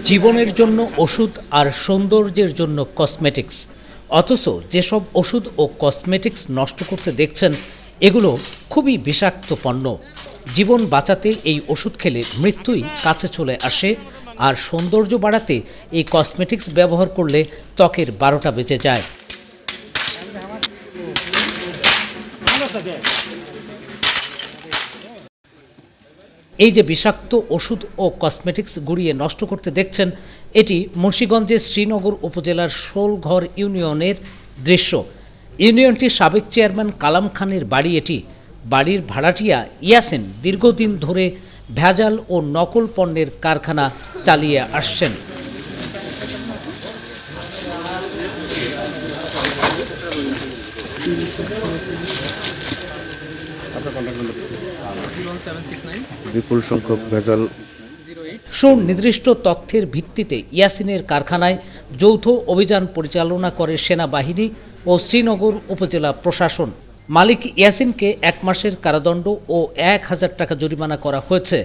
জীবনের জন্য ওষুধ আর সৌন্দর্যের জন্য কসমেটিক্স, অথচ যেসব ওষুধ ও কসমেটিক্স নষ্ট করতে দেখছেন এগুলো খুবই বিষাক্ত পণ্য। জীবন বাঁচাতে এই ওষুধ খেলে মৃত্যুই কাছে চলে আসে, আর সৌন্দর্য বাড়াতে এই কসমেটিক্স ব্যবহার করলে ত্বকের 12টা বেজে যায়। এই যে বিষাক্ত ওষুধ ও কসমেটিক্স গুঁড়িয়ে নষ্ট করতে দেখছেন, এটি মুন্সিগঞ্জের শ্রীনগর উপজেলার শোলঘর ইউনিয়নের দৃশ্য। ইউনিয়নটির সাবেক চেয়ারম্যান কালাম খানের বাড়ি এটি। বাড়ির ভাড়াটিয়া ইয়াসিন দীর্ঘদিন ধরে ভেজাল ও নকল পণ্যের কারখানা চালিয়ে আসছেন। বিপুল সংখ্যক ভেজাল। সুনির্দিষ্ট তথ্যের ভিত্তিতে ইয়াসিনের কারখানায় যৌথ অভিযান পরিচালনা করে সেনাবাহিনী ও শ্রীনগর উপজেলা প্রশাসন। মালিক ইয়াসিনকে 1 মাসের কারাদণ্ড ও 1000 টাকা জরিমানা করা হয়েছে,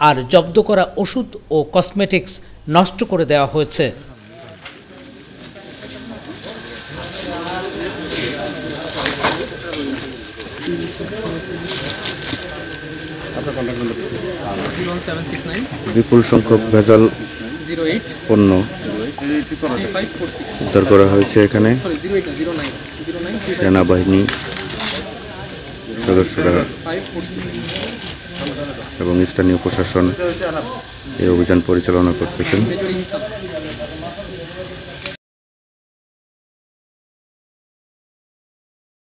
আর জব্দ করা ওষুধ ও কসমেটিক্স নষ্ট করে দেওয়া হয়েছে। বিপুল সংখ্যক ভেজাল পণ্য উদ্ধার করা হয়েছে এখানে। সেনাবাহিনী সদস্যরা এবং স্থানীয় প্রশাসন এই অভিযান পরিচালনা করতেছেন।